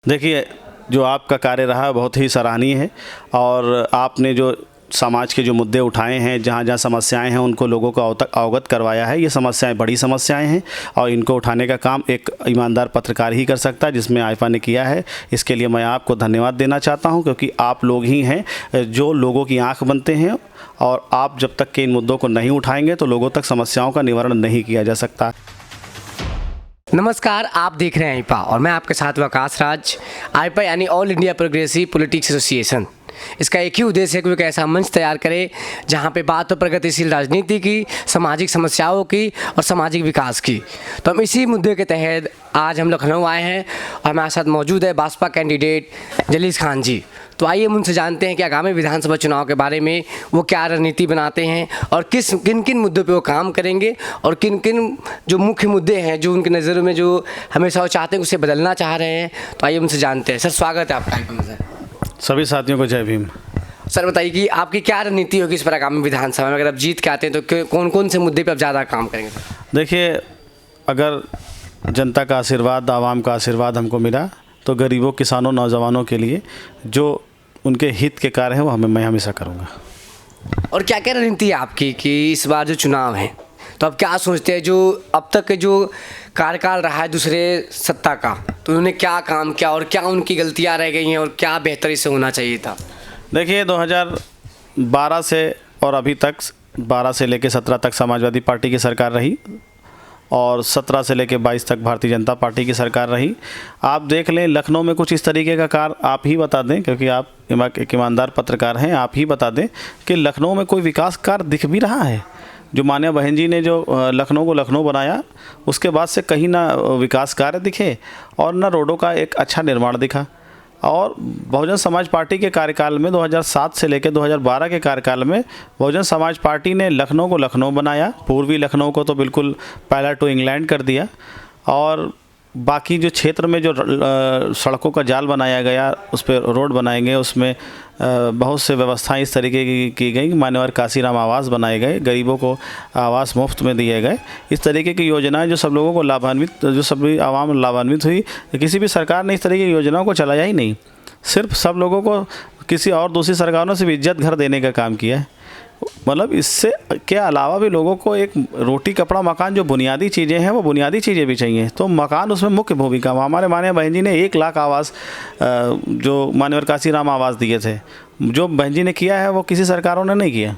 देखिए, जो आपका कार्य रहा है बहुत ही सराहनीय है और आपने जो समाज के जो मुद्दे उठाए हैं, जहाँ जहाँ समस्याएं हैं उनको लोगों को अवगत करवाया है। ये समस्याएं बड़ी समस्याएं हैं और इनको उठाने का काम एक ईमानदार पत्रकार ही कर सकता है, जिसमें आइफा ने किया है। इसके लिए मैं आपको धन्यवाद देना चाहता हूं, क्योंकि आप लोग ही हैं जो लोगों की आँख बनते हैं और आप जब तक के इन मुद्दों को नहीं उठाएंगे तो लोगों तक समस्याओं का निवारण नहीं किया जा सकता। नमस्कार, आप देख रहे हैं आइपा और मैं आपके साथ आकाश राज। आइपा यानी all India progressive politics association, इसका एक ही उद्देश्य है कि एक ऐसा मंच तैयार करे जहां पे बात हो प्रगतिशील राजनीति की, सामाजिक समस्याओं की और सामाजिक विकास की। तो हम इसी मुद्दे के तहत आज हम लखनऊ आए हैं और हमारे साथ मौजूद है भाजपा कैंडिडेट जलीस खान जी। तो आइए हम उनसे जानते हैं कि आगामी विधानसभा चुनाव के बारे में वो क्या रणनीति बनाते हैं और किन किन मुद्दों पे वो काम करेंगे और किन किन जो मुख्य मुद्दे हैं जो उनकी नज़रों में जो हमेशा वो चाहते हैं उसे बदलना चाह रहे हैं। तो आइए उनसे जानते हैं। सर, स्वागत है आपका। सभी साथियों को जय भीम। सर, बताइए कि आपकी क्या रणनीति होगी इस पर आगामी विधानसभा में? अगर आप जीत के आते हैं तो कौन कौन से मुद्दे पर आप ज़्यादा काम करेंगे? देखिए, अगर जनता का आशीर्वाद, आवाम का आशीर्वाद हमको मिला तो गरीबों, किसानों, नौजवानों के लिए जो उनके हित के कार्य हैं वो मैं हमेशा करूँगा। और क्या क्या रणनीति है आपकी कि इस बार जो चुनाव है तो आप क्या सोचते हैं, जो अब तक के जो कार्यकाल रहा है दूसरे सत्ता का, तो उन्होंने क्या काम किया और क्या उनकी गलतियां रह गई हैं और क्या बेहतर इससे होना चाहिए था? देखिए, 2012 से और अभी तक 12 से लेकर 17 तक समाजवादी पार्टी की सरकार रही और 17 से लेकर 22 तक भारतीय जनता पार्टी की सरकार रही। आप देख लें, लखनऊ में कुछ इस तरीके का कार्य आप ही बता दें, क्योंकि आप एक ईमानदार पत्रकार हैं, आप ही बता दें कि लखनऊ में कोई विकास कार्य दिख भी रहा है? जो माननीय बहन जी ने जो लखनऊ को लखनऊ बनाया, उसके बाद से कहीं ना विकास कार्य दिखे और ना रोडों का एक अच्छा निर्माण दिखा। और बहुजन समाज पार्टी के कार्यकाल में 2007 से लेकर 2012 के कार्यकाल में बहुजन समाज पार्टी ने लखनऊ को लखनऊ बनाया, पूर्वी लखनऊ को तो बिल्कुल पहला टू इंग्लैंड कर दिया और बाकी जो क्षेत्र में जो सड़कों का जाल बनाया गया, उस पर रोड बनाए गए, उसमें बहुत से व्यवस्थाएं इस तरीके की गई। मान्यवर काशीराम आवास बनाए गए, गरीबों को आवास मुफ्त में दिए गए। इस तरीके की योजनाएं जो सब लोगों को लाभान्वित, जो सभी आवाम लाभान्वित हुई। किसी भी सरकार ने इस तरीके की योजनाओं को चलाया ही नहीं, सिर्फ सब लोगों को किसी और दूसरी सरकारों से भी इज्जत घर देने का काम किया है। मतलब इससे के अलावा भी लोगों को एक रोटी, कपड़ा, मकान, जो बुनियादी चीज़ें हैं वो बुनियादी चीज़ें भी चाहिए, तो मकान उसमें मुख्य भूमिका। हमारे माननीय बहन जी ने 1 लाख आवास जो मान्यवर काशीराम आवास दिए थे, जो बहन जी ने किया है वो किसी सरकारों ने नहीं किया।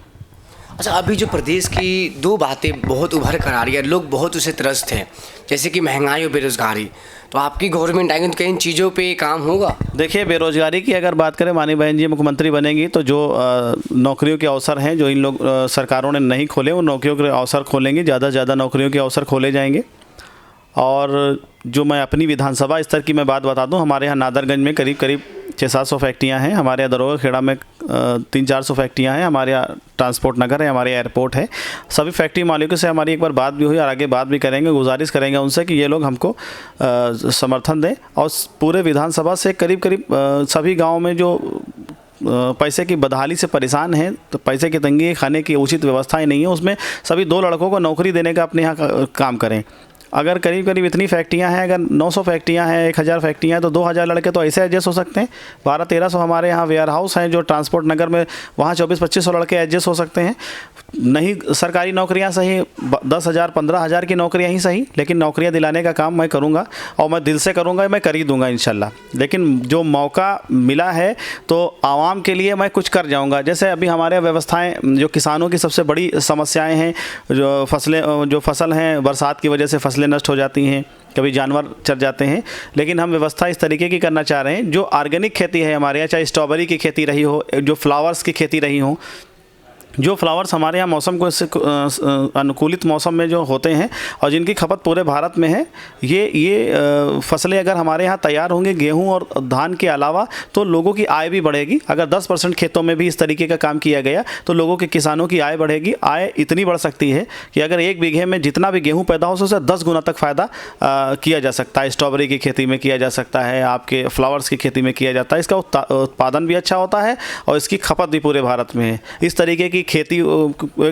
अच्छा, अभी जो प्रदेश की दो बातें बहुत उभर कर आ रही है, लोग बहुत उसे त्रस्त हैं, जैसे कि महंगाई और बेरोजगारी, तो आपकी गवर्नमेंट आएगी तो कई चीज़ों पे काम होगा? देखिए, बेरोजगारी की अगर बात करें, माननीय बहन जी मुख्यमंत्री बनेंगी तो जो नौकरियों के अवसर हैं जो इन लोग सरकारों ने नहीं खोले, उन नौकरियों के अवसर खोलेंगे, ज़्यादा से ज़्यादा नौकरियों के अवसर खोले जाएंगे। और जो मैं अपनी विधानसभा स्तर की मैं बात बता दूं, हमारे यहाँ नादरगंज में करीब 600-700 फैक्ट्रियाँ हैं, हमारे यहाँ दरोगा खेड़ा में 300-400 फैक्ट्रियाँ हैं, हमारे यहाँ ट्रांसपोर्ट नगर है, हमारे एयरपोर्ट है। सभी फैक्ट्री मालिकों से हमारी एक बार बात भी हुई और आगे बात भी करेंगे। गुजारिश करेंगे उनसे कि ये लोग हमको समर्थन दें। और पूरे विधानसभा से करीब सभी गाँव में जो पैसे की बदहाली से परेशान हैं, तो पैसे की तंगी, खाने की उचित व्यवस्थाएं नहीं है, उसमें सभी 2 लड़कों को नौकरी देने का अपने यहाँ काम करें। अगर करीब इतनी फैक्ट्रियां हैं, अगर 900 फैक्ट्रियां हैं, 1000 फैक्ट्रियां हैं, तो 2000 लड़के तो ऐसे एडजस्ट हो सकते हैं। 1200-1300 हमारे यहाँ वेयर हाउस हैं जो ट्रांसपोर्ट नगर में, वहाँ 2400-2500 लड़के एडजस्ट हो सकते हैं। नहीं सरकारी नौकरियां सही, 10,000-15,000 की नौकरियां ही सही, लेकिन नौकरियां दिलाने का काम मैं करूंगा और मैं दिल से करूंगा, मैं कर ही दूंगा इंशाल्लाह। लेकिन जो मौका मिला है तो आवाम के लिए मैं कुछ कर जाऊंगा। जैसे अभी हमारे व्यवस्थाएं, जो किसानों की सबसे बड़ी समस्याएं हैं, जो फसल हैं, बरसात की वजह से फसलें नष्ट हो जाती हैं, कभी जानवर चर जाते हैं, लेकिन हम व्यवस्था इस तरीके की करना चाह रहे हैं। जो ऑर्गेनिक खेती है हमारे यहाँ, चाहे स्ट्रॉबेरी की खेती रही हो, जो फ्लावर्स की खेती रही हो, जो फ्लावर्स हमारे यहाँ मौसम को अनुकूलित मौसम में जो होते हैं और जिनकी खपत पूरे भारत में है, ये फसलें अगर हमारे यहाँ तैयार होंगे गेहूं और धान के अलावा, तो लोगों की आय भी बढ़ेगी। अगर 10% खेतों में भी इस तरीके का काम किया गया तो लोगों के, किसानों की आय बढ़ेगी। आय इतनी बढ़ सकती है कि अगर 1 बीघे में जितना भी गेहूँ पैदा हो उससे 10 गुना तक फ़ायदा किया जा सकता है। स्ट्रॉबेरी की खेती में किया जा सकता है, आपके फ्लावर्स की खेती में किया जाता है। इसका उत्पादन भी अच्छा होता है और इसकी खपत भी पूरे भारत में है। इस तरीके की खेती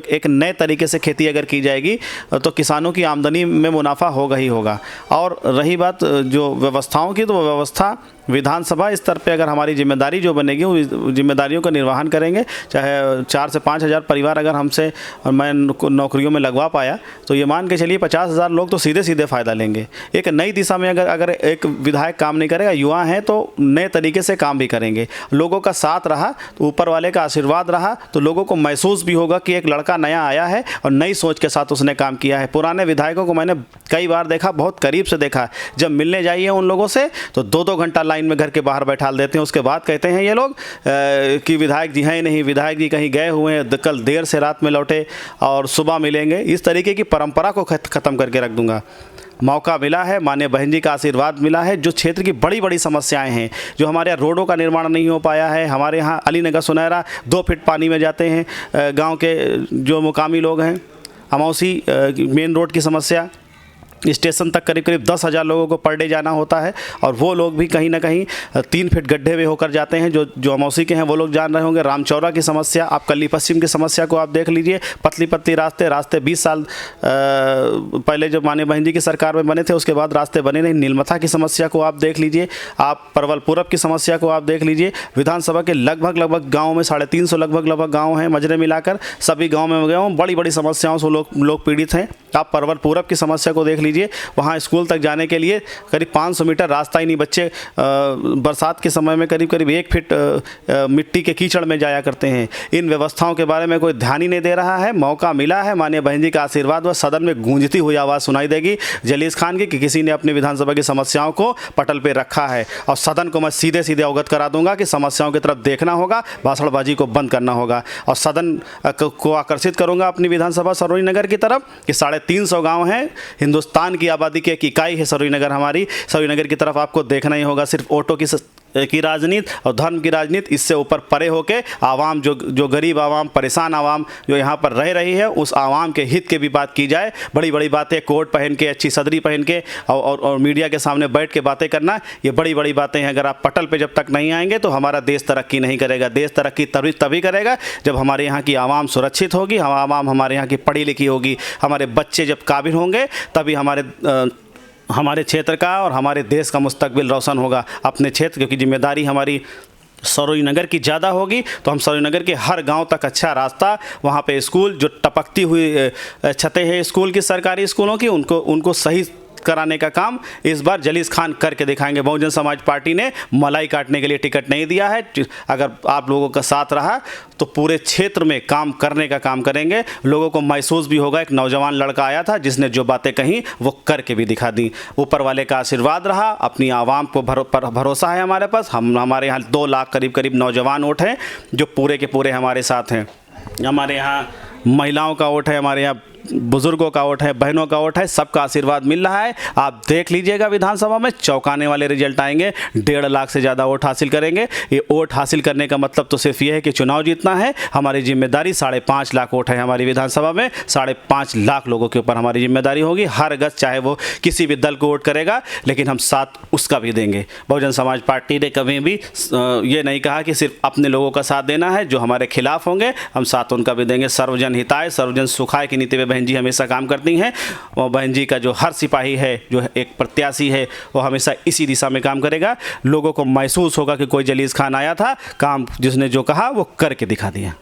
एक नए तरीके से खेती अगर की जाएगी तो किसानों की आमदनी में मुनाफा होगा ही होगा। और रही बात जो व्यवस्थाओं की, तो वो व्यवस्था विधानसभा स्तर पे अगर हमारी जिम्मेदारी जो बनेगी वो जिम्मेदारियों का निर्वहन करेंगे। चाहे 4 से 5 हज़ार परिवार अगर हमसे और मैं नौकरियों में लगवा पाया तो ये मान के चलिए 50,000 लोग तो सीधे सीधे फ़ायदा लेंगे। एक नई दिशा में अगर एक विधायक काम नहीं करेगा, युवा हैं तो नए तरीके से काम भी करेंगे। लोगों का साथ रहा तो ऊपर वाले का आशीर्वाद रहा तो लोगों को महसूस भी होगा कि एक लड़का नया आया है और नई सोच के साथ उसने काम किया है। पुराने विधायकों को मैंने कई बार देखा, बहुत करीब से देखा। जब मिलने जाइए उन लोगों से तो 2-2 घंटा लाइन में घर के बाहर बैठा देते हैं। उसके बाद कहते हैं ये लोग कि विधायक जी हैं ही नहीं, विधायक जी कहीं गए हुए हैं, कल देर से रात में लौटे और सुबह मिलेंगे। इस तरीके की परंपरा को ख़त्म करके रख दूंगा। मौका मिला है, माननीय बहन जी का आशीर्वाद मिला है। जो क्षेत्र की बड़ी बड़ी समस्याएं हैं, जो हमारे यहाँ रोडों का निर्माण नहीं हो पाया है, हमारे यहाँ अलीनगर सुनहरा 2 फीट पानी में जाते हैं। गांव के जो मुकामी लोग हैं, अमौसी मेन रोड की समस्या, स्टेशन तक करीब करीब 10,000 लोगों को पर डे जाना होता है और वो लोग भी कहीं ना कहीं 3 फीट गड्ढे में होकर जाते हैं। जो अमौसी के हैं वो लोग जान रहे होंगे। रामचौरा की समस्या, आप कल्ली पश्चिम की समस्या को आप देख लीजिए। पतली पतली रास्ते 20 साल पहले जब माननीय बहन जी की सरकार में बने थे, उसके बाद रास्ते बने नहीं। नीलमथा की समस्या को आप देख लीजिए, आप परवल पूरब की समस्या को आप देख लीजिए। विधानसभा के लगभग गाँव में 350 लगभग गाँव हैं, मजरे मिलाकर सभी गाँव में गए हों, बड़ी बड़ी समस्याओं से लोग पीड़ित हैं। आप परवल पूरब की समस्या को देख लीजिए, वहाँ स्कूल तक जाने के लिए करीब 500 मीटर रास्ता ही नहीं। बच्चे बरसात के समय में करीब 1 फीट मिट्टी के कीचड़ में जाया करते हैं। इन व्यवस्थाओं के बारे में कोई ध्यान ही नहीं दे रहा है। मौका मिला है, माननीय बहन जी का आशीर्वाद व सदन में गूंजती हुई आवाज़ सुनाई देगी जलीस खान की कि किसी ने अपनी विधानसभा की समस्याओं को पटल पर रखा है। और सदन को मैं सीधे सीधे अवगत करा दूंगा कि समस्याओं की तरफ देखना होगा, भाषणबाजी को बंद करना होगा और सदन को आकर्षित करूँगा अपनी विधानसभा सरोज नगर की तरफ कि 350 गाँव हैं। हिंदुस्तान की आबादी की एक इकाई है सरोज नगर हमारी। सरोज नगर की तरफ आपको देखना ही होगा। सिर्फ ऑटो की राजनीति और धर्म की राजनीति, इससे ऊपर परे होके आवाम, जो गरीब आवाम, परेशान आवाम जो यहाँ पर रह रही है, उस आवाम के हित की भी बात की जाए। बड़ी बड़ी बातें कोट पहन के, अच्छी सदरी पहन के और मीडिया के सामने बैठ के बातें करना, ये बड़ी बड़ी बातें हैं। अगर आप पटल पे जब तक नहीं आएंगे तो हमारा देश तरक्की नहीं करेगा। देश तरक्की तभी करेगा जब हमारे यहाँ की आवाम सुरक्षित होगी, आवाम हमारे यहाँ की पढ़ी लिखी होगी, हमारे बच्चे जब काबिल होंगे, तभी हमारे क्षेत्र का और हमारे देश का मुस्तकबिल रोशन होगा। अपने क्षेत्र, क्योंकि जिम्मेदारी हमारी सरोज नगर की ज़्यादा होगी तो हम सरोज नगर के हर गांव तक अच्छा रास्ता, वहां पे स्कूल, जो टपकती हुई छतें हैं स्कूल की, सरकारी स्कूलों की, उनको सही कराने का काम इस बार जलीस खान करके दिखाएंगे। बहुजन समाज पार्टी ने मलाई काटने के लिए टिकट नहीं दिया है। अगर आप लोगों का साथ रहा तो पूरे क्षेत्र में काम करने का काम करेंगे। लोगों को महसूस भी होगा, एक नौजवान लड़का आया था जिसने जो बातें कहीं वो करके भी दिखा दी। ऊपर वाले का आशीर्वाद रहा, अपनी आवाम को भरोसा है हमारे पास। हमारे यहाँ 2 लाख करीब नौजवान वोट हैं जो पूरे के पूरे हमारे साथ हैं। हमारे यहाँ महिलाओं का वोट है, हमारे यहाँ बुजुर्गों का वोट है, बहनों का वोट है, सबका आशीर्वाद मिल रहा है। आप देख लीजिएगा विधानसभा में चौंकाने वाले रिजल्ट आएंगे। 1.5 लाख से ज़्यादा वोट हासिल करेंगे। ये वोट हासिल करने का मतलब तो सिर्फ ये है कि चुनाव जीतना है। हमारी जिम्मेदारी 5.5 लाख वोट है हमारी विधानसभा में, 5.5 लाख लोगों के ऊपर हमारी जिम्मेदारी होगी। हर गज चाहे वो किसी भी दल को वोट करेगा, लेकिन हम साथ उसका भी देंगे। बहुजन समाज पार्टी ने कभी भी ये नहीं कहा कि सिर्फ अपने लोगों का साथ देना है। जो हमारे खिलाफ होंगे हम साथ उनका भी देंगे। सर्वजन हिताय सर्वजन सुखाय की नीति में बहन जी हमेशा काम करती हैं और बहन जी का जो हर सिपाही है, जो एक प्रत्याशी है, वो हमेशा इसी दिशा में काम करेगा। लोगों को महसूस होगा कि कोई जलीस खान आया था, काम जिसने जो कहा वो करके दिखा दिया।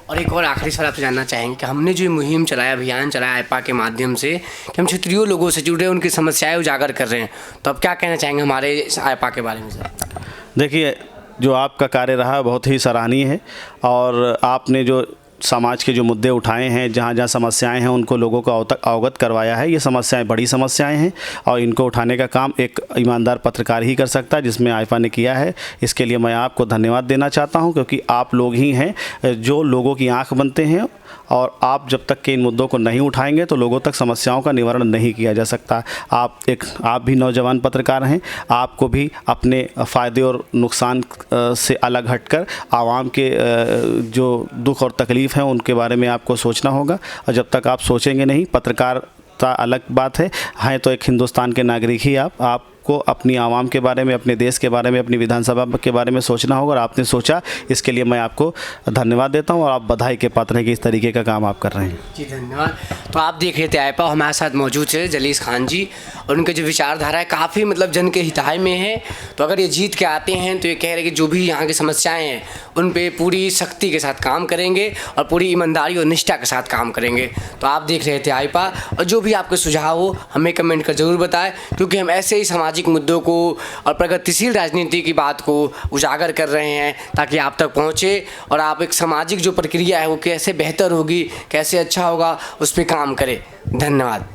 और एक और आखिरी सवाल आपसे जानना चाहेंगे कि हमने जो मुहिम चलाया, अभियान चलाया आईपा के माध्यम से, कि हम क्षेत्रीय लोगों से जुड़े, उनकी समस्याएं उजागर कर रहे हैं, तो अब क्या कहना चाहेंगे हमारे आईपा के बारे में सर? देखिए, जो आपका कार्य रहा बहुत ही सराहनीय है और आपने जो समाज के जो मुद्दे उठाए हैं, जहाँ जहाँ समस्याएं हैं, उनको लोगों को अवगत करवाया है। ये समस्याएं बड़ी समस्याएं हैं और इनको उठाने का काम एक ईमानदार पत्रकार ही कर सकता है, जिसमें आईफा ने किया है। इसके लिए मैं आपको धन्यवाद देना चाहता हूं, क्योंकि आप लोग ही हैं जो लोगों की आंख बनते हैं और आप जब तक के इन मुद्दों को नहीं उठाएंगे तो लोगों तक समस्याओं का निवारण नहीं किया जा सकता। आप भी नौजवान पत्रकार हैं, आपको भी अपने फ़ायदे और नुकसान से अलग हटकर आवाम के जो दुख और तकलीफ़ हैं उनके बारे में आपको सोचना होगा। और जब तक आप सोचेंगे नहीं, पत्रकारिता अलग बात है तो एक हिंदुस्तान के नागरिक ही आपको आपको अपनी आवाम के बारे में, अपने देश के बारे में, अपनी विधानसभा के बारे में सोचना होगा और आपने सोचा, इसके लिए मैं आपको धन्यवाद देता हूँ और आप बधाई के पात्र हैं कि इस तरीके का काम आप कर रहे हैं। जी धन्यवाद। तो आप देख रहे थे आईपा, हमारे साथ मौजूद थे जलीस खान जी और उनके जो विचारधारा है काफ़ी मतलब जन के हिताय में है। तो अगर ये जीत के आते हैं तो ये कह रहे कि जो भी यहाँ की समस्याएं हैं उन पे पूरी सख्ती के साथ काम करेंगे और पूरी ईमानदारी और निष्ठा के साथ काम करेंगे। तो आप देख रहे थे आईपा, और जो भी आपके सुझाव हो हमें कमेंट कर ज़रूर बताएं, क्योंकि हम ऐसे ही सामाजिक मुद्दों को और प्रगतिशील राजनीति की बात को उजागर कर रहे हैं ताकि आप तक पहुँचे और आप एक सामाजिक जो प्रक्रिया है वो कैसे बेहतर होगी, कैसे अच्छा होगा, उस पर काम करें। धन्यवाद।